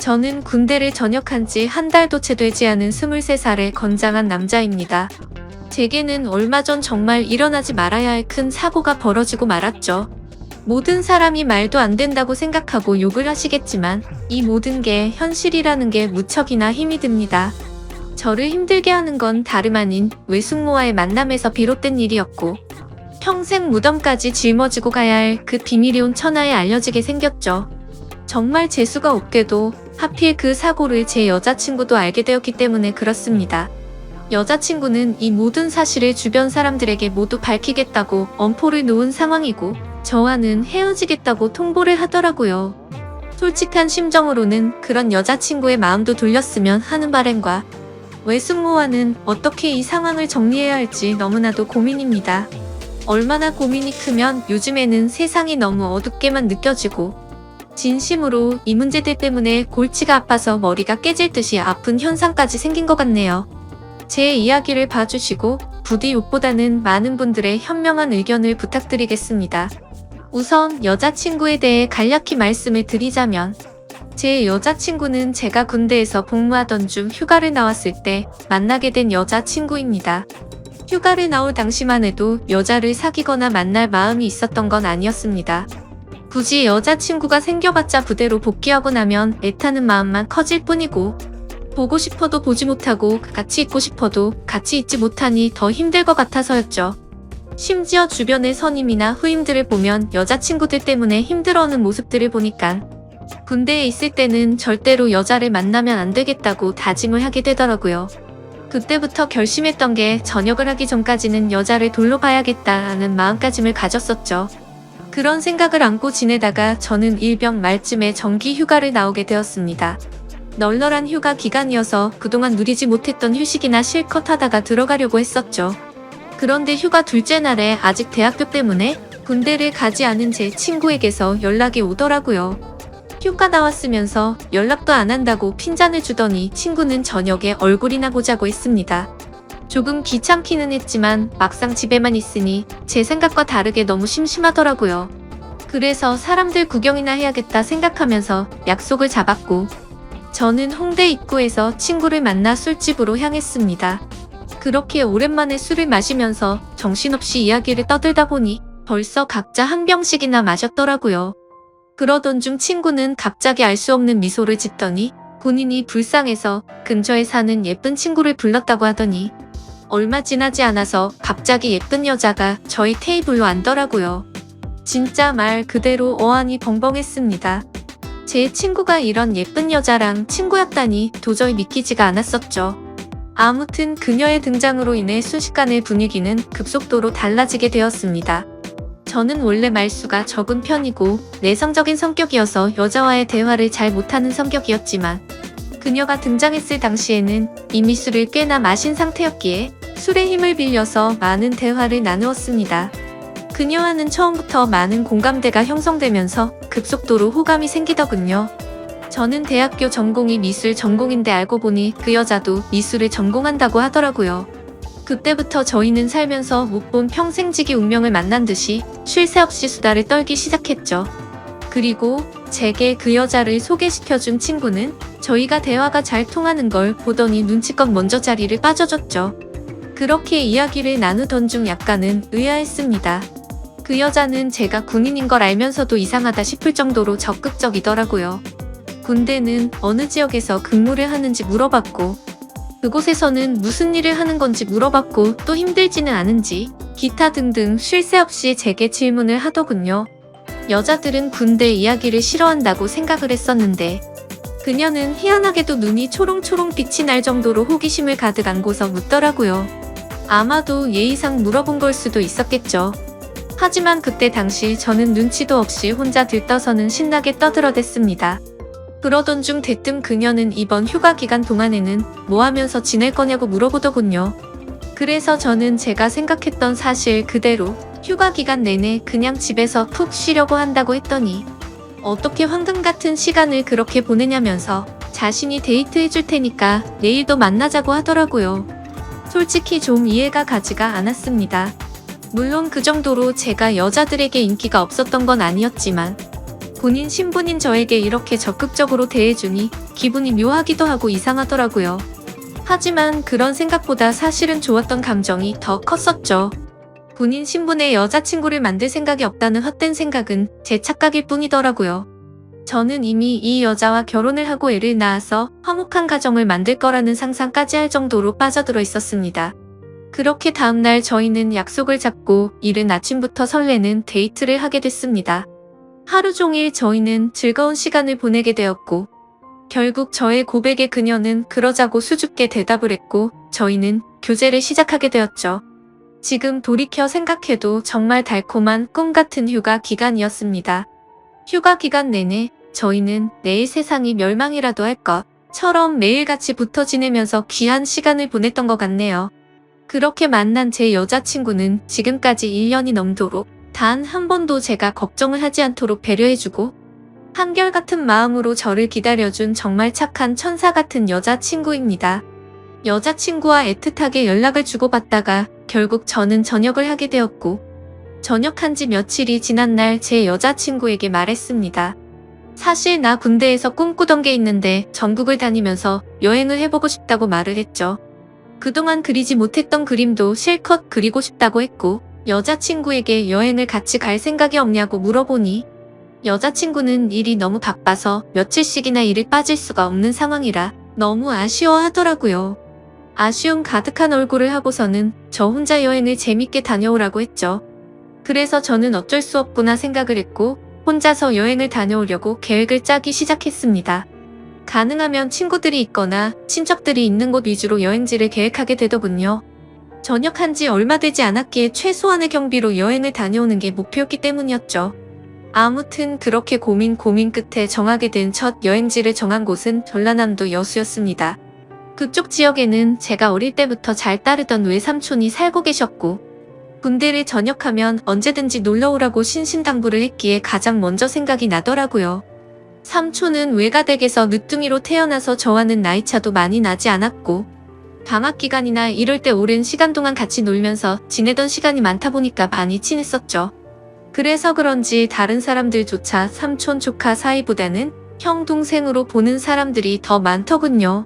저는 군대를 전역한 지 한 달도 채 되지 않은 23살의 건장한 남자입니다. 제게는 얼마 전 정말 일어나지 말아야 할 큰 사고가 벌어지고 말았죠. 모든 사람이 말도 안 된다고 생각하고 욕을 하시겠지만 이 모든 게 현실이라는 게 무척이나 힘이 듭니다. 저를 힘들게 하는 건 다름 아닌 외숙모와의 만남에서 비롯된 일이었고 평생 무덤까지 짊어지고 가야 할 그 비밀이 온 천하에 알려지게 생겼죠. 정말 재수가 없게도 하필 그 사고를 제 여자친구도 알게 되었기 때문에 그렇습니다. 여자친구는 이 모든 사실을 주변 사람들에게 모두 밝히겠다고 엄포를 놓은 상황이고 저와는 헤어지겠다고 통보를 하더라고요. 솔직한 심정으로는 그런 여자친구의 마음도 돌렸으면 하는 바람과 외숙모와는 어떻게 이 상황을 정리해야 할지 너무나도 고민입니다. 얼마나 고민이 크면 요즘에는 세상이 너무 어둡게만 느껴지고 진심으로 이 문제들 때문에 골치가 아파서 머리가 깨질 듯이 아픈 현상까지 생긴 것 같네요. 제 이야기를 봐주시고 부디 욕보다는 많은 분들의 현명한 의견을 부탁드리겠습니다. 우선 여자친구에 대해 간략히 말씀을 드리자면 제 여자친구는 제가 군대에서 복무하던 중 휴가를 나왔을 때 만나게 된 여자친구입니다. 휴가를 나올 당시만 해도 여자를 사귀거나 만날 마음이 있었던 건 아니었습니다. 굳이 여자친구가 생겨봤자 부대로 복귀하고 나면 애타는 마음만 커질 뿐이고 보고 싶어도 보지 못하고 같이 있고 싶어도 같이 있지 못하니 더 힘들 것 같아서였죠. 심지어 주변의 선임이나 후임들을 보면 여자친구들 때문에 힘들어하는 모습들을 보니까 군대에 있을 때는 절대로 여자를 만나면 안 되겠다고 다짐을 하게 되더라고요. 그때부터 결심했던 게 전역을 하기 전까지는 여자를 돌로 봐야겠다는 마음가짐을 가졌었죠. 그런 생각을 안고 지내다가 저는 일병 말쯤에 정기 휴가를 나오게 되었습니다. 널널한 휴가 기간이어서 그동안 누리지 못했던 휴식이나 실컷 하다가 들어가려고 했었죠. 그런데 휴가 둘째 날에 아직 대학교 때문에 군대를 가지 않은 제 친구에게서 연락이 오더라고요. 휴가 나왔으면서 연락도 안 한다고 핀잔을 주더니 친구는 저녁에 얼굴이나 보자고 했습니다. 조금 귀찮기는 했지만 막상 집에만 있으니 제 생각과 다르게 너무 심심하더라고요. 그래서 사람들 구경이나 해야겠다 생각하면서 약속을 잡았고 저는 홍대 입구에서 친구를 만나 술집으로 향했습니다. 그렇게 오랜만에 술을 마시면서 정신없이 이야기를 떠들다 보니 벌써 각자 한 병씩이나 마셨더라고요. 그러던 중 친구는 갑자기 알 수 없는 미소를 짓더니 본인이 불쌍해서 근처에 사는 예쁜 친구를 불렀다고 하더니 얼마 지나지 않아서 갑자기 예쁜 여자가 저희 테이블로 앉더라고요. 진짜 말 그대로 어안이 벙벙했습니다. 제 친구가 이런 예쁜 여자랑 친구였다니 도저히 믿기지가 않았었죠. 아무튼 그녀의 등장으로 인해 순식간에 분위기는 급속도로 달라지게 되었습니다. 저는 원래 말수가 적은 편이고 내성적인 성격이어서 여자와의 대화를 잘 못하는 성격이었지만 그녀가 등장했을 당시에는 이미 술을 꽤나 마신 상태였기에 술의 힘을 빌려서 많은 대화를 나누었습니다. 그녀와는 처음부터 많은 공감대가 형성되면서 급속도로 호감이 생기더군요. 저는 대학교 전공이 미술 전공인데 알고 보니 그 여자도 미술을 전공한다고 하더라고요. 그때부터 저희는 살면서 못 본 평생지기 운명을 만난 듯이 쉴 새 없이 수다를 떨기 시작했죠. 그리고 제게 그 여자를 소개시켜준 친구는 저희가 대화가 잘 통하는 걸 보더니 눈치껏 먼저 자리를 빠져줬죠. 그렇게 이야기를 나누던 중 약간은 의아했습니다. 그 여자는 제가 군인인 걸 알면서도 이상하다 싶을 정도로 적극적이더라고요. 군대는 어느 지역에서 근무를 하는지 물어봤고 그곳에서는 무슨 일을 하는 건지 물어봤고 또 힘들지는 않은지 기타 등등 쉴 새 없이 제게 질문을 하더군요. 여자들은 군대 이야기를 싫어한다고 생각을 했었는데 그녀는 희한하게도 눈이 초롱초롱 빛이 날 정도로 호기심을 가득 안고서 묻더라고요. 아마도 예의상 물어본 걸 수도 있었겠죠. 하지만 그때 당시 저는 눈치도 없이 혼자 들떠서는 신나게 떠들어댔습니다. 그러던 중 대뜸 그녀는 이번 휴가 기간 동안에는 뭐 하면서 지낼 거냐고 물어보더군요. 그래서 저는 제가 생각했던 사실 그대로 휴가 기간 내내 그냥 집에서 푹 쉬려고 한다고 했더니 어떻게 황금 같은 시간을 그렇게 보내냐면서 자신이 데이트 해줄 테니까 내일도 만나자고 하더라고요. 솔직히 좀 이해가 가지가 않았습니다. 물론 그 정도로 제가 여자들에게 인기가 없었던 건 아니었지만 본인 신분인 저에게 이렇게 적극적으로 대해주니 기분이 묘하기도 하고 이상하더라고요. 하지만 그런 생각보다 사실은 좋았던 감정이 더 컸었죠. 본인 신분의 여자친구를 만들 생각이 없다는 헛된 생각은 제 착각일 뿐이더라고요. 저는 이미 이 여자와 결혼을 하고 애를 낳아서 화목한 가정을 만들 거라는 상상까지 할 정도로 빠져들어 있었습니다. 그렇게 다음날 저희는 약속을 잡고 이른 아침부터 설레는 데이트를 하게 됐습니다. 하루 종일 저희는 즐거운 시간을 보내게 되었고, 결국 저의 고백에 그녀는 그러자고 수줍게 대답을 했고, 저희는 교제를 시작하게 되었죠. 지금 돌이켜 생각해도 정말 달콤한 꿈 같은 휴가 기간이었습니다. 휴가 기간 내내 저희는 내일 세상이 멸망이라도 할 것처럼 매일같이 붙어 지내면서 귀한 시간을 보냈던 것 같네요. 그렇게 만난 제 여자친구는 지금까지 1년이 넘도록 단 한 번도 제가 걱정을 하지 않도록 배려해주고 한결같은 마음으로 저를 기다려준 정말 착한 천사 같은 여자친구입니다. 여자친구와 애틋하게 연락을 주고받다가 결국 저는 전역을 하게 되었고, 전역한 지 며칠이 지난 날 제 여자친구에게 말했습니다. 사실 나 군대에서 꿈꾸던 게 있는데 전국을 다니면서 여행을 해보고 싶다고 말을 했죠. 그동안 그리지 못했던 그림도 실컷 그리고 싶다고 했고, 여자친구에게 여행을 같이 갈 생각이 없냐고 물어보니 여자친구는 일이 너무 바빠서 며칠씩이나 일을 빠질 수가 없는 상황이라 너무 아쉬워하더라고요. 아쉬움 가득한 얼굴을 하고서는 저 혼자 여행을 재밌게 다녀오라고 했죠. 그래서 저는 어쩔 수 없구나 생각을 했고 혼자서 여행을 다녀오려고 계획을 짜기 시작했습니다. 가능하면 친구들이 있거나 친척들이 있는 곳 위주로 여행지를 계획하게 되더군요. 전역한 지 얼마 되지 않았기에 최소한의 경비로 여행을 다녀오는 게 목표였기 때문이었죠. 아무튼 그렇게 고민 끝에 정하게 된 첫 여행지를 정한 곳은 전라남도 여수였습니다. 그쪽 지역에는 제가 어릴 때부터 잘 따르던 외삼촌이 살고 계셨고, 군대를 전역하면 언제든지 놀러오라고 신신당부를 했기에 가장 먼저 생각이 나더라고요. 삼촌은 외가댁에서 늦둥이로 태어나서 저와는 나이차도 많이 나지 않았고, 방학 기간이나 이럴 때 오랜 시간 동안 같이 놀면서 지내던 시간이 많다 보니까 많이 친했었죠. 그래서 그런지 다른 사람들조차 삼촌 조카 사이보다는 형 동생으로 보는 사람들이 더 많더군요.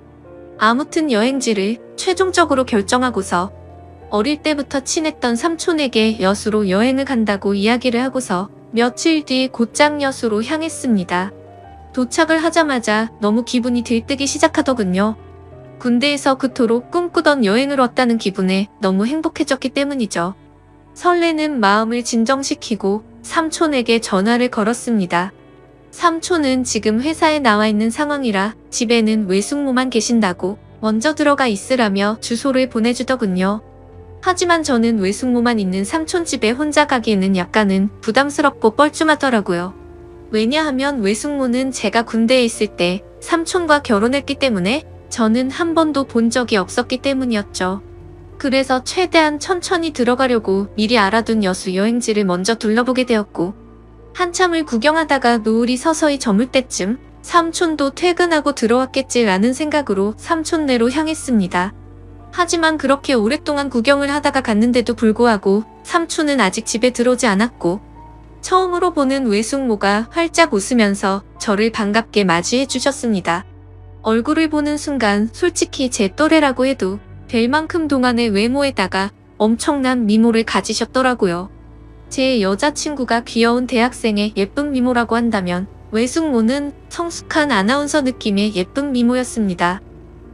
아무튼 여행지를 최종적으로 결정하고서 어릴 때부터 친했던 삼촌에게 여수로 여행을 간다고 이야기를 하고서 며칠 뒤 곧장 여수로 향했습니다. 도착을 하자마자 너무 기분이 들뜨기 시작하더군요. 군대에서 그토록 꿈꾸던 여행을 왔다는 기분에 너무 행복해졌기 때문이죠. 설레는 마음을 진정시키고 삼촌에게 전화를 걸었습니다. 삼촌은 지금 회사에 나와 있는 상황이라 집에는 외숙모만 계신다고 먼저 들어가 있으라며 주소를 보내주더군요. 하지만 저는 외숙모만 있는 삼촌 집에 혼자 가기에는 약간은 부담스럽고 뻘쭘하더라고요. 왜냐하면 외숙모는 제가 군대에 있을 때 삼촌과 결혼했기 때문에 저는 한 번도 본 적이 없었기 때문이었죠. 그래서 최대한 천천히 들어가려고 미리 알아둔 여수 여행지를 먼저 둘러보게 되었고, 한참을 구경하다가 노을이 서서히 저물 때쯤 삼촌도 퇴근하고 들어왔겠지라는 생각으로 삼촌네로 향했습니다. 하지만 그렇게 오랫동안 구경을 하다가 갔는데도 불구하고 삼촌은 아직 집에 들어오지 않았고, 처음으로 보는 외숙모가 활짝 웃으면서 저를 반갑게 맞이해 주셨습니다. 얼굴을 보는 순간 솔직히 제 또래라고 해도 될 만큼 동안의 외모에다가 엄청난 미모를 가지셨더라고요. 제 여자친구가 귀여운 대학생의 예쁜 미모라고 한다면 외숙모는 성숙한 아나운서 느낌의 예쁜 미모였습니다.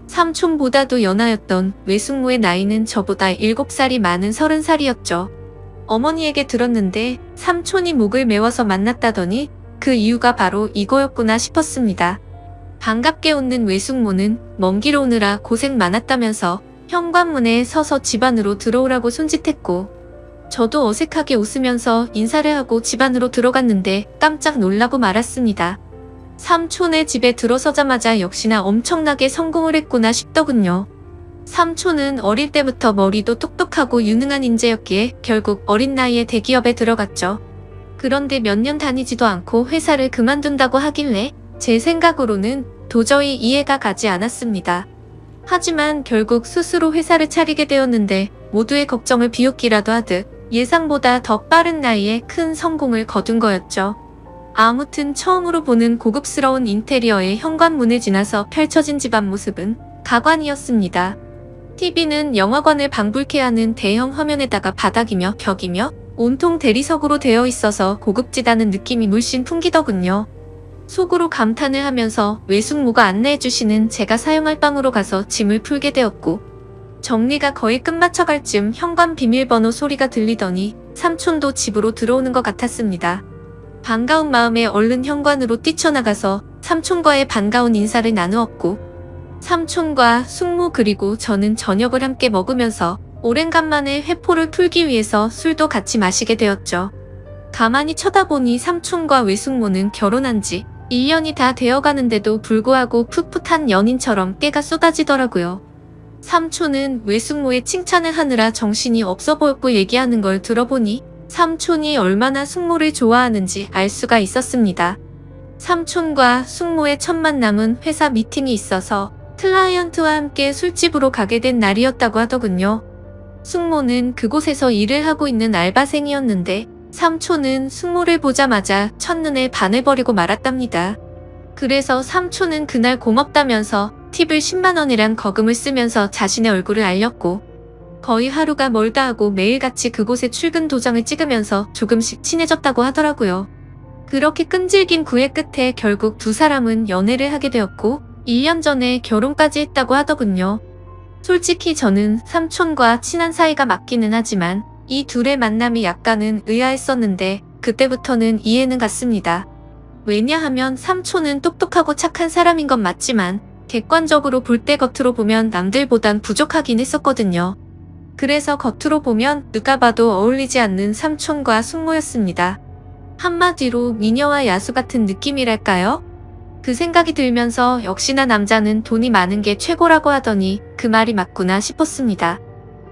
삼촌보다도 연하였던 외숙모의 나이는 저보다 7살이 많은 30살이었죠. 어머니에게 들었는데 삼촌이 목을 메워서 만났다더니 그 이유가 바로 이거였구나 싶었습니다. 반갑게 웃는 외숙모는 먼 길 오느라 고생 많았다면서 현관문에 서서 집 안으로 들어오라고 손짓했고, 저도 어색하게 웃으면서 인사를 하고 집 안으로 들어갔는데 깜짝 놀라고 말았습니다. 삼촌의 집에 들어서자마자 역시나 엄청나게 성공을 했구나 싶더군요. 삼촌은 어릴 때부터 머리도 똑똑하고 유능한 인재였기에 결국 어린 나이에 대기업에 들어갔죠. 그런데 몇 년 다니지도 않고 회사를 그만둔다고 하길래 제 생각으로는 도저히 이해가 가지 않았습니다. 하지만 결국 스스로 회사를 차리게 되었는데 모두의 걱정을 비웃기라도 하듯 예상보다 더 빠른 나이에 큰 성공을 거둔 거였죠. 아무튼 처음으로 보는 고급스러운 인테리어의 현관문을 지나서 펼쳐진 집 앞모습은 가관이었습니다. TV는 영화관을 방불케 하는 대형 화면에다가 바닥이며 벽이며 온통 대리석으로 되어 있어서 고급지다는 느낌이 물씬 풍기더군요. 속으로 감탄을 하면서 외숙모가 안내해주시는 제가 사용할 방으로 가서 짐을 풀게 되었고, 정리가 거의 끝마쳐갈 쯤 현관 비밀번호 소리가 들리더니 삼촌도 집으로 들어오는 것 같았습니다. 반가운 마음에 얼른 현관으로 뛰쳐나가서 삼촌과의 반가운 인사를 나누었고, 삼촌과 숙모 그리고 저는 저녁을 함께 먹으면서 오랜간만에 회포를 풀기 위해서 술도 같이 마시게 되었죠. 가만히 쳐다보니 삼촌과 외숙모는 결혼한 지 1년이 다 되어가는데도 불구하고 풋풋한 연인처럼 깨가 쏟아지더라고요. 삼촌은 외숙모의 칭찬을 하느라 정신이 없어 보였고 얘기하는 걸 들어보니 삼촌이 얼마나 숙모를 좋아하는지 알 수가 있었습니다. 삼촌과 숙모의 첫 만남은 회사 미팅이 있어서 클라이언트와 함께 술집으로 가게 된 날이었다고 하더군요. 숙모는 그곳에서 일을 하고 있는 알바생이었는데 삼촌은 숙모를 보자마자 첫눈에 반해버리고 말았답니다. 그래서 삼촌은 그날 고맙다면서 팁을 10만원이란 거금을 쓰면서 자신의 얼굴을 알렸고, 거의 하루가 멀다 하고 매일같이 그곳에 출근 도장을 찍으면서 조금씩 친해졌다고 하더라고요. 그렇게 끈질긴 구애 끝에 결국 두 사람은 연애를 하게 되었고 1년 전에 결혼까지 했다고 하더군요. 솔직히 저는 삼촌과 친한 사이가 맞기는 하지만 이 둘의 만남이 약간은 의아했었는데 그때부터는 이해는 갔습니다. 왜냐하면 삼촌은 똑똑하고 착한 사람인 건 맞지만 객관적으로 볼 때 겉으로 보면 남들보단 부족하긴 했었거든요. 그래서 겉으로 보면 누가 봐도 어울리지 않는 삼촌과 숙모였습니다. 한마디로 미녀와 야수 같은 느낌이랄까요? 그 생각이 들면서 역시나 남자는 돈이 많은 게 최고라고 하더니 그 말이 맞구나 싶었습니다.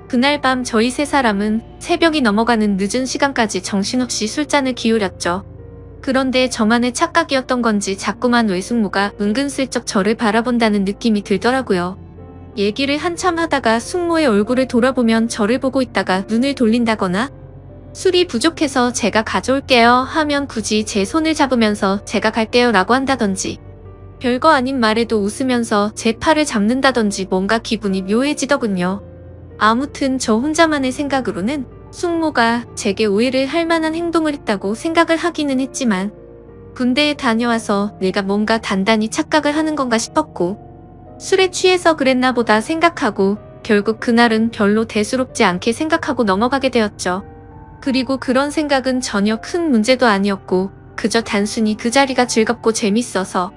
그날 밤 저희 세 사람은 새벽이 넘어가는 늦은 시간까지 정신없이 술잔을 기울였죠. 그런데 저만의 착각이었던 건지 자꾸만 외숙모가 은근슬쩍 저를 바라본다는 느낌이 들더라고요. 얘기를 한참 하다가 숙모의 얼굴을 돌아보면 저를 보고 있다가 눈을 돌린다거나, 술이 부족해서 제가 가져올게요 하면 굳이 제 손을 잡으면서 제가 갈게요 라고 한다던지, 별거 아닌 말에도 웃으면서 제 팔을 잡는다던지 뭔가 기분이 묘해지더군요. 아무튼 저 혼자만의 생각으로는 숙모가 제게 오해를 할 만한 행동을 했다고 생각을 하기는 했지만, 군대에 다녀와서 내가 뭔가 단단히 착각을 하는 건가 싶었고, 술에 취해서 그랬나 보다 생각하고 결국 그날은 별로 대수롭지 않게 생각하고 넘어가게 되었죠. 그리고 그런 생각은 전혀 큰 문제도 아니었고 그저 단순히 그 자리가 즐겁고 재밌어서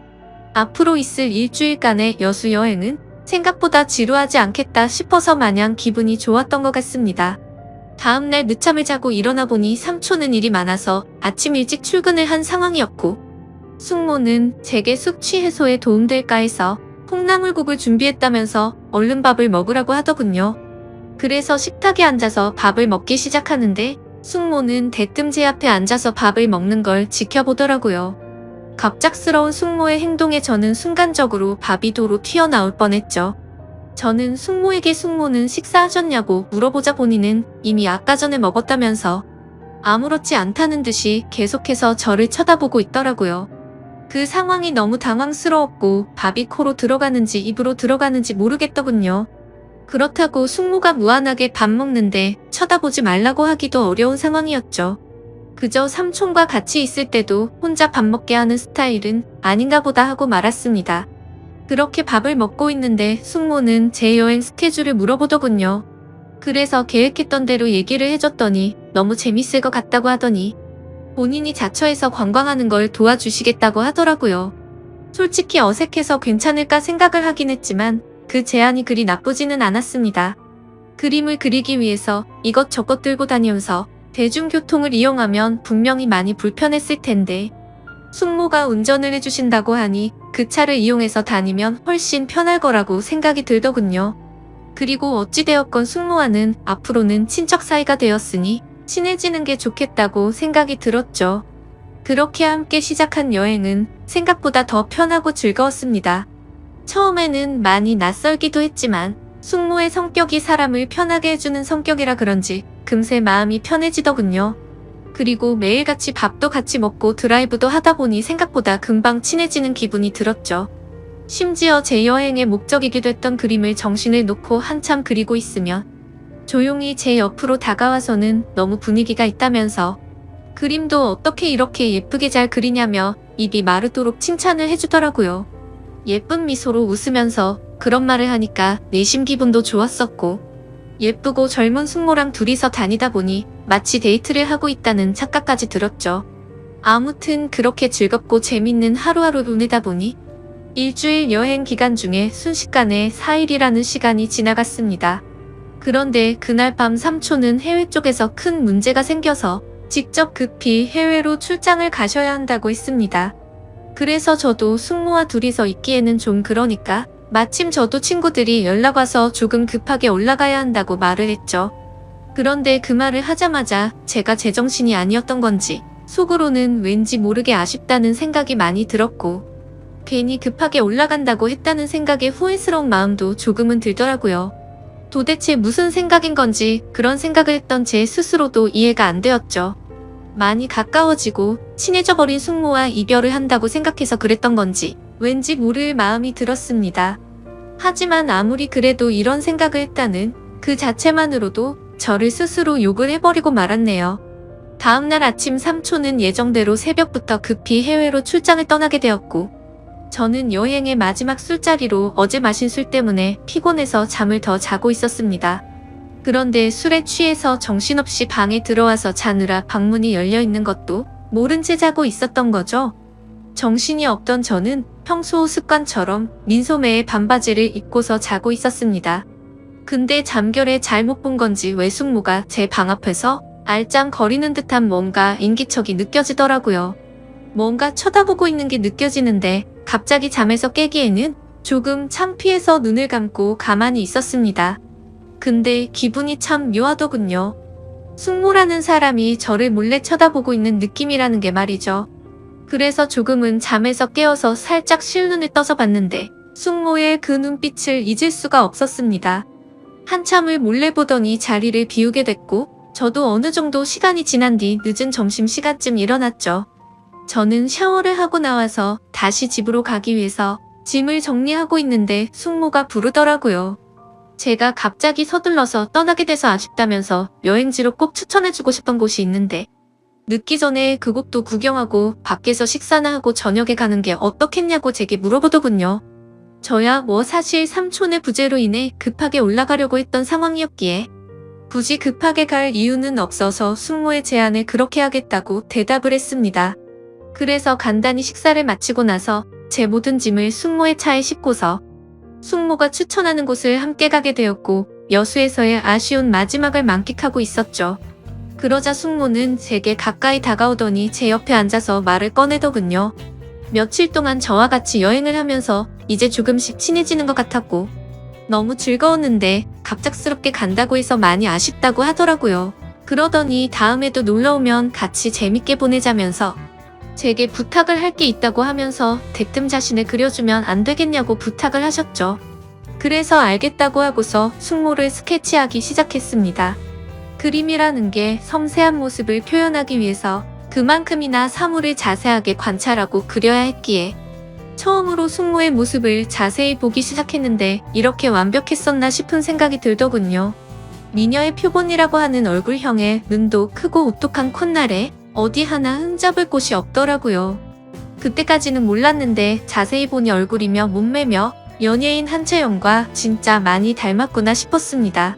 앞으로 있을 일주일간의 여수 여행은 생각보다 지루하지 않겠다 싶어서 마냥 기분이 좋았던 것 같습니다. 다음날 늦잠을 자고 일어나 보니 삼촌은 일이 많아서 아침 일찍 출근을 한 상황이었고, 숙모는 제게 숙취 해소에 도움될까 해서 콩나물국을 준비했다면서 얼른 밥을 먹으라고 하더군요. 그래서 식탁에 앉아서 밥을 먹기 시작하는데 숙모는 대뜸 제 앞에 앉아서 밥을 먹는 걸 지켜보더라고요. 갑작스러운 숙모의 행동에 저는 순간적으로 밥이 도로 튀어나올 뻔했죠. 저는 숙모에게 숙모는 식사하셨냐고 물어보자 보니는 이미 아까 전에 먹었다면서 아무렇지 않다는 듯이 계속해서 저를 쳐다보고 있더라고요. 그 상황이 너무 당황스러웠고 밥이 코로 들어가는지 입으로 들어가는지 모르겠더군요. 그렇다고 숙모가 무한하게 밥 먹는데 쳐다보지 말라고 하기도 어려운 상황이었죠. 그저 삼촌과 같이 있을 때도 혼자 밥 먹게 하는 스타일은 아닌가 보다 하고 말았습니다. 그렇게 밥을 먹고 있는데 숙모는 제 여행 스케줄을 물어보더군요. 그래서 계획했던 대로 얘기를 해줬더니 너무 재밌을 것 같다고 하더니 본인이 자처해서 관광하는 걸 도와주시겠다고 하더라고요. 솔직히 어색해서 괜찮을까 생각을 하긴 했지만 그 제안이 그리 나쁘지는 않았습니다. 그림을 그리기 위해서 이것저것 들고 다니면서 대중교통을 이용하면 분명히 많이 불편했을 텐데 숙모가 운전을 해주신다고 하니 그 차를 이용해서 다니면 훨씬 편할 거라고 생각이 들더군요. 그리고 어찌되었건 숙모와는 앞으로는 친척 사이가 되었으니 친해지는 게 좋겠다고 생각이 들었죠. 그렇게 함께 시작한 여행은 생각보다 더 편하고 즐거웠습니다. 처음에는 많이 낯설기도 했지만 숙모의 성격이 사람을 편하게 해주는 성격이라 그런지 금세 마음이 편해지더군요. 그리고 매일같이 밥도 같이 먹고 드라이브도 하다 보니 생각보다 금방 친해지는 기분이 들었죠. 심지어 제 여행의 목적이기도 했던 그림을 정신을 놓고 한참 그리고 있으면 조용히 제 옆으로 다가와서는 너무 분위기가 있다면서 그림도 어떻게 이렇게 예쁘게 잘 그리냐며 입이 마르도록 칭찬을 해주더라고요. 예쁜 미소로 웃으면서 그런 말을 하니까 내심 기분도 좋았었고 예쁘고 젊은 숙모랑 둘이서 다니다 보니 마치 데이트를 하고 있다는 착각까지 들었죠. 아무튼 그렇게 즐겁고 재밌는 하루하루 보내다 보니 일주일 여행 기간 중에 순식간에 4일이라는 시간이 지나갔습니다. 그런데 그날 밤 삼촌은 해외 쪽에서 큰 문제가 생겨서 직접 급히 해외로 출장을 가셔야 한다고 했습니다. 그래서 저도 숙모와 둘이서 있기에는 좀 그러니까 마침 저도 친구들이 연락 와서 조금 급하게 올라가야 한다고 말을 했죠. 그런데 그 말을 하자마자 제가 제정신이 아니었던 건지 속으로는 왠지 모르게 아쉽다는 생각이 많이 들었고 괜히 급하게 올라간다고 했다는 생각에 후회스러운 마음도 조금은 들더라고요. 도대체 무슨 생각인 건지 그런 생각을 했던 제 스스로도 이해가 안 되었죠. 많이 가까워지고 친해져 버린 숙모와 이별을 한다고 생각해서 그랬던 건지 왠지 모를 마음이 들었습니다. 하지만 아무리 그래도 이런 생각을 했다는 그 자체만으로도 저를 스스로 욕을 해버리고 말았네요. 다음날 아침 삼촌은 예정대로 새벽부터 급히 해외로 출장을 떠나게 되었고 저는 여행의 마지막 술자리로 어제 마신 술 때문에 피곤해서 잠을 더 자고 있었습니다. 그런데 술에 취해서 정신없이 방에 들어와서 자느라 방문이 열려 있는 것도 모른 채 자고 있었던 거죠. 정신이 없던 저는 평소 습관처럼 민소매의 반바지를 입고서 자고 있었습니다. 근데 잠결에 잘못 본 건지 외숙모가 제 방 앞에서 알짱거리는 듯한 뭔가 인기척이 느껴지더라고요. 뭔가 쳐다보고 있는 게 느껴지는데 갑자기 잠에서 깨기에는 조금 창피해서 눈을 감고 가만히 있었습니다. 근데 기분이 참 묘하더군요. 숙모라는 사람이 저를 몰래 쳐다보고 있는 느낌이라는 게 말이죠. 그래서 조금은 잠에서 깨어서 살짝 실눈을 떠서 봤는데 숙모의 그 눈빛을 잊을 수가 없었습니다. 한참을 몰래 보더니 자리를 비우게 됐고 저도 어느 정도 시간이 지난 뒤 늦은 점심시간쯤 일어났죠. 저는 샤워를 하고 나와서 다시 집으로 가기 위해서 짐을 정리하고 있는데 숙모가 부르더라고요. 제가 갑자기 서둘러서 떠나게 돼서 아쉽다면서 여행지로 꼭 추천해주고 싶은 곳이 있는데 늦기 전에 그곳도 구경하고 밖에서 식사나 하고 저녁에 가는 게 어떻겠냐고 제게 물어보더군요. 저야 뭐 사실 삼촌의 부재로 인해 급하게 올라가려고 했던 상황이었기에 굳이 급하게 갈 이유는 없어서 숙모의 제안을 그렇게 하겠다고 대답을 했습니다. 그래서 간단히 식사를 마치고 나서 제 모든 짐을 숙모의 차에 싣고서 숙모가 추천하는 곳을 함께 가게 되었고 여수에서의 아쉬운 마지막을 만끽하고 있었죠. 그러자 숙모는 제게 가까이 다가오더니 제 옆에 앉아서 말을 꺼내더군요. 며칠 동안 저와 같이 여행을 하면서 이제 조금씩 친해지는 것 같았고 너무 즐거웠는데 갑작스럽게 간다고 해서 많이 아쉽다고 하더라고요. 그러더니 다음에도 놀러오면 같이 재밌게 보내자면서 제게 부탁을 할 게 있다고 하면서 대뜸 자신을 그려주면 안 되겠냐고 부탁을 하셨죠. 그래서 알겠다고 하고서 숙모를 스케치하기 시작했습니다. 그림이라는 게 섬세한 모습을 표현하기 위해서 그만큼이나 사물을 자세하게 관찰하고 그려야 했기에 처음으로 숙모의 모습을 자세히 보기 시작했는데 이렇게 완벽했었나 싶은 생각이 들더군요. 미녀의 표본이라고 하는 얼굴형에 눈도 크고 오똑한 콧날에 어디 하나 흠잡을 곳이 없더라고요. 그때까지는 몰랐는데 자세히 보니 얼굴이며 몸매며 연예인 한채영과 진짜 많이 닮았구나 싶었습니다.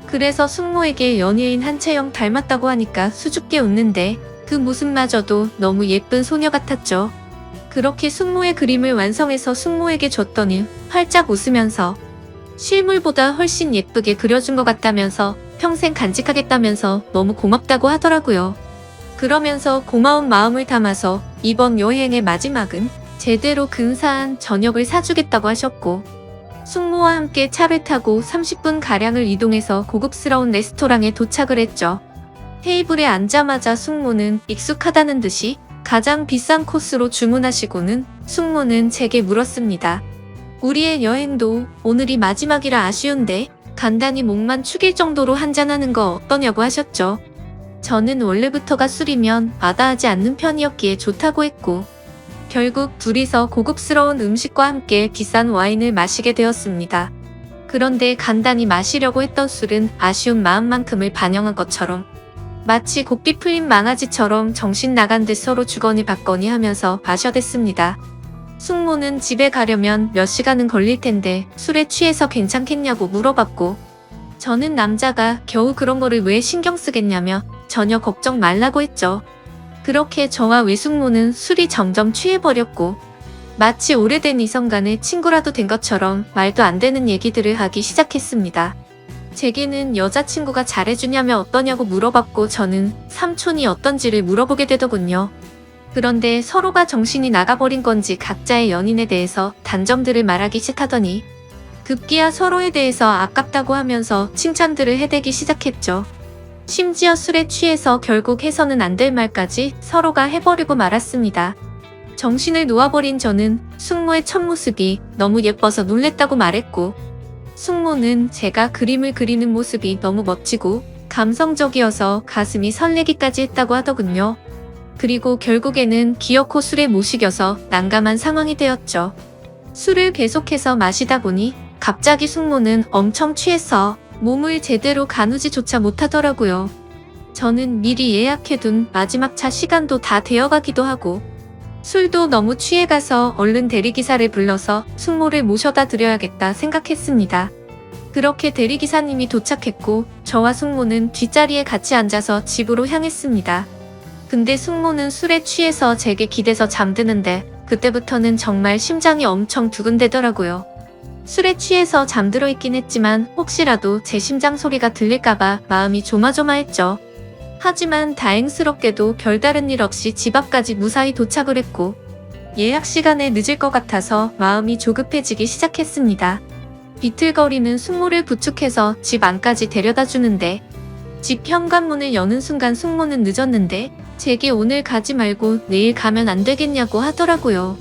그래서 숙모에게 연예인 한채영 닮았다고 하니까 수줍게 웃는데 그 모습마저도 너무 예쁜 소녀 같았죠. 그렇게 숙모의 그림을 완성해서 숙모에게 줬더니 활짝 웃으면서 실물보다 훨씬 예쁘게 그려준 것 같다면서 평생 간직하겠다면서 너무 고맙다고 하더라고요. 그러면서 고마운 마음을 담아서 이번 여행의 마지막은 제대로 근사한 저녁을 사주겠다고 하셨고 숙모와 함께 차를 타고 30분가량을 이동해서 고급스러운 레스토랑에 도착을 했죠. 테이블에 앉자마자 숙모는 익숙하다는 듯이 가장 비싼 코스로 주문하시고는 숙모는 제게 물었습니다. 우리의 여행도 오늘이 마지막이라 아쉬운데 간단히 목만 축일 정도로 한잔하는 거 어떠냐고 하셨죠. 저는 원래부터가 술이면 마다하지 않는 편이었기에 좋다고 했고, 결국 둘이서 고급스러운 음식과 함께 비싼 와인을 마시게 되었습니다. 그런데 간단히 마시려고 했던 술은 아쉬운 마음만큼을 반영한 것처럼 마치 고삐 풀린 망아지처럼 정신 나간 듯 서로 주거니 받거니 하면서 마셔댔습니다. 숙모는 집에 가려면 몇 시간은 걸릴 텐데 술에 취해서 괜찮겠냐고 물어봤고, 저는 남자가 겨우 그런 거를 왜 신경 쓰겠냐며 전혀 걱정 말라고 했죠. 그렇게 저와 외숙모는 술이 점점 취해버렸고, 마치 오래된 이성 간의 친구라도 된 것처럼 말도 안 되는 얘기들을 하기 시작했습니다. 제게는 여자친구가 잘해주냐며 어떠냐고 물어봤고, 저는 삼촌이 어떤지를 물어보게 되더군요. 그런데 서로가 정신이 나가버린 건지 각자의 연인에 대해서 단점들을 말하기 시작하더니 급기야 서로에 대해서 아깝다고 하면서 칭찬들을 해대기 시작했죠. 심지어 술에 취해서 결국 해서는 안 될 말까지 서로가 해버리고 말았습니다. 정신을 놓아버린 저는 숙모의 첫 모습이 너무 예뻐서 놀랬다고 말했고, 숙모는 제가 그림을 그리는 모습이 너무 멋지고 감성적이어서 가슴이 설레기까지 했다고 하더군요. 그리고 결국에는 기어코 술에 못 이겨서 난감한 상황이 되었죠. 술을 계속해서 마시다 보니 갑자기 숙모는 엄청 취해서 몸을 제대로 가누지조차 못하더라고요. 저는 미리 예약해둔 마지막 차 시간도 다 되어가기도 하고, 술도 너무 취해가서 얼른 대리기사를 불러서 숙모를 모셔다 드려야겠다 생각했습니다. 그렇게 대리기사님이 도착했고 저와 숙모는 뒷자리에 같이 앉아서 집으로 향했습니다. 근데 숙모는 술에 취해서 제게 기대서 잠드는데 그때부터는 정말 심장이 엄청 두근대더라고요. 술에 취해서 잠들어 있긴 했지만 혹시라도 제 심장 소리가 들릴까봐 마음이 조마조마했죠. 하지만 다행스럽게도 별다른 일 없이 집 앞까지 무사히 도착을 했고, 예약 시간에 늦을 것 같아서 마음이 조급해지기 시작했습니다. 비틀거리는 숙모를 부축해서 집 안까지 데려다 주는데, 집 현관문을 여는 순간 숙모는 늦었는데 제게 오늘 가지 말고 내일 가면 안 되겠냐고 하더라고요.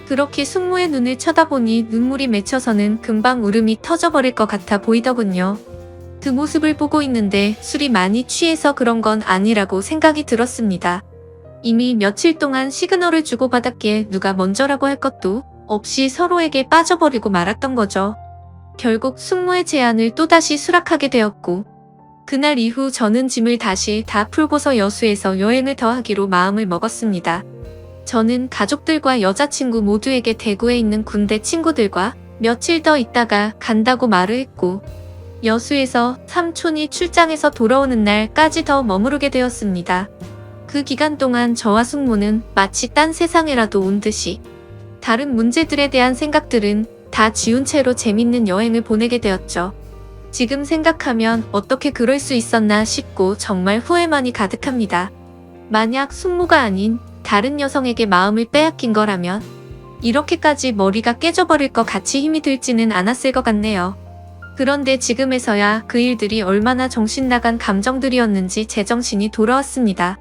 그렇게 숙모의 눈을 쳐다보니 눈물이 맺혀서는 금방 울음이 터져버릴 것 같아 보이더군요. 그 모습을 보고 있는데 술이 많이 취해서 그런 건 아니라고 생각이 들었습니다. 이미 며칠 동안 시그널을 주고받았기에 누가 먼저라고 할 것도 없이 서로에게 빠져버리고 말았던 거죠. 결국 숙모의 제안을 또다시 수락하게 되었고, 그날 이후 저는 짐을 다시 다 풀고서 여수에서 여행을 더 하기로 마음을 먹었습니다. 저는 가족들과 여자친구 모두에게 대구에 있는 군대 친구들과 며칠 더 있다가 간다고 말을 했고, 여수에서 삼촌이 출장에서 돌아오는 날까지 더 머무르게 되었습니다. 그 기간 동안 저와 숙모는 마치 딴 세상에라도 온 듯이 다른 문제들에 대한 생각들은 다 지운 채로 재밌는 여행을 보내게 되었죠. 지금 생각하면 어떻게 그럴 수 있었나 싶고 정말 후회만이 가득합니다. 만약 숙모가 아닌 다른 여성에게 마음을 빼앗긴 거라면 이렇게까지 머리가 깨져버릴 것 같이 힘이 들지는 않았을 것 같네요. 그런데 지금에서야 그 일들이 얼마나 정신나간 감정들이었는지 제정신이 돌아왔습니다.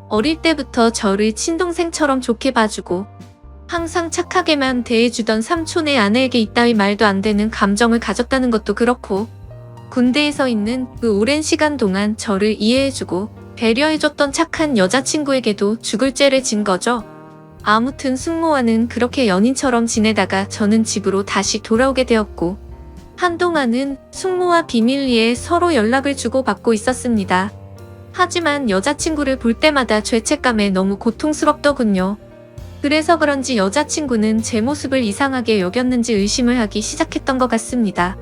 어릴 때부터 저를 친동생처럼 좋게 봐주고 항상 착하게만 대해주던 삼촌의 아내에게 이따위 말도 안 되는 감정을 가졌다는 것도 그렇고, 군대에서 있는 그 오랜 시간 동안 저를 이해해주고 배려해줬던 착한 여자친구에게도 죽을 죄를 진 거죠. 아무튼 숙모와는 그렇게 연인처럼 지내다가 저는 집으로 다시 돌아오게 되었고, 한동안은 숙모와 비밀리에 서로 연락을 주고받고 있었습니다. 하지만 여자친구를 볼 때마다 죄책감에 너무 고통스럽더군요. 그래서 그런지 여자친구는 제 모습을 이상하게 여겼는지 의심을 하기 시작했던 것 같습니다.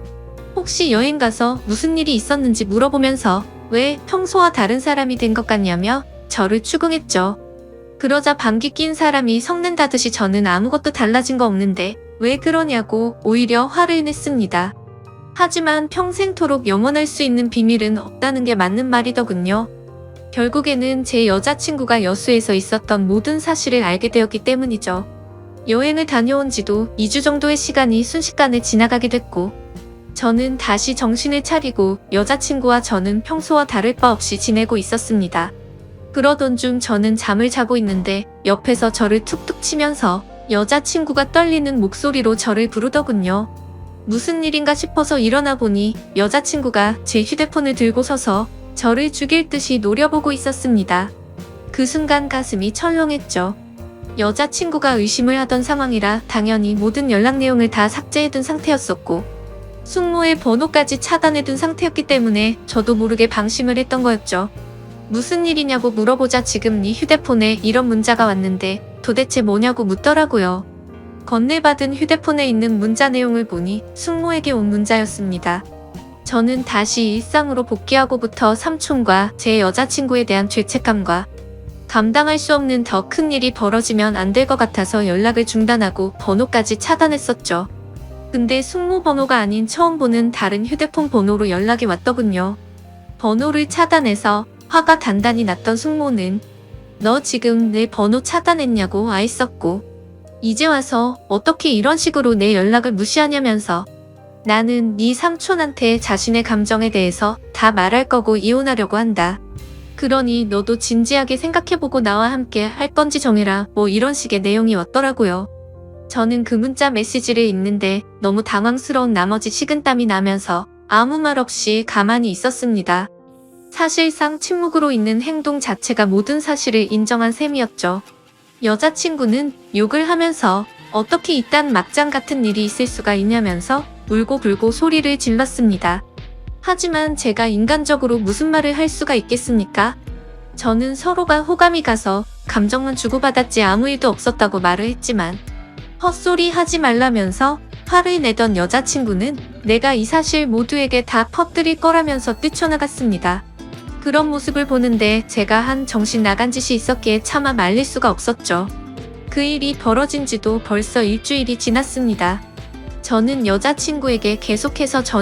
혹시 여행 가서 무슨 일이 있었는지 물어보면서 왜 평소와 다른 사람이 된 것 같냐며 저를 추궁했죠. 그러자 감기 낀 사람이 성낸다듯이 저는 아무것도 달라진 거 없는데 왜 그러냐고 오히려 화를 냈습니다. 하지만 평생토록 영원할 수 있는 비밀은 없다는 게 맞는 말이더군요. 결국에는 제 여자친구가 여수에서 있었던 모든 사실을 알게 되었기 때문이죠. 여행을 다녀온 지도 2주 정도의 시간이 순식간에 지나가게 됐고, 저는 다시 정신을 차리고 여자친구와 저는 평소와 다를 바 없이 지내고 있었습니다. 그러던 중 저는 잠을 자고 있는데 옆에서 저를 툭툭 치면서 여자친구가 떨리는 목소리로 저를 부르더군요. 무슨 일인가 싶어서 일어나 보니 여자친구가 제 휴대폰을 들고 서서 저를 죽일 듯이 노려보고 있었습니다. 그 순간 가슴이 철렁했죠. 여자친구가 의심을 하던 상황이라 당연히 모든 연락 내용을 다 삭제해둔 상태였었고 숙모의 번호까지 차단해둔 상태였기 때문에 저도 모르게 방심을 했던 거였죠. 무슨 일이냐고 물어보자 지금 네 휴대폰에 이런 문자가 왔는데 도대체 뭐냐고 묻더라고요. 건네받은 휴대폰에 있는 문자 내용을 보니 숙모에게 온 문자였습니다. 저는 다시 일상으로 복귀하고부터 삼촌과 제 여자친구에 대한 죄책감과 감당할 수 없는 더 큰 일이 벌어지면 안 될 것 같아서 연락을 중단하고 번호까지 차단했었죠. 근데 숙모 번호가 아닌 처음 보는 다른 휴대폰 번호로 연락이 왔더군요. 번호를 차단해서 화가 단단히 났던 숙모는 너 지금 내 번호 차단했냐고 아했었고 이제 와서 어떻게 이런 식으로 내 연락을 무시하냐면서 나는 네 삼촌한테 자신의 감정에 대해서 다 말할 거고 이혼하려고 한다. 그러니 너도 진지하게 생각해보고 나와 함께 할 건지 정해라. 뭐 이런 식의 내용이 왔더라고요. 저는 그 문자 메시지를 읽는데 너무 당황스러운 나머지 식은땀이 나면서 아무 말 없이 가만히 있었습니다. 사실상 침묵으로 있는 행동 자체가 모든 사실을 인정한 셈이었죠. 여자친구는 욕을 하면서 어떻게 이딴 막장 같은 일이 있을 수가 있냐면서 울고불고 소리를 질렀습니다. 하지만 제가 인간적으로 무슨 말을 할 수가 있겠습니까? 저는 서로가 호감이 가서 감정만 주고받았지 아무 일도 없었다고 말을 했지만 헛소리 하지 말라면서 화를 내던 여자친구는 내가 이 사실 모두에게 다 퍼뜨릴 거라면서 뛰쳐나갔습니다. 그런 모습을 보는데 제가 한 정신 나간 짓이 있었기에 차마 말릴 수가 없었죠. 그 일이 벌어진 지도 벌써 일주일이 지났습니다. 저는 여자친구에게 계속해서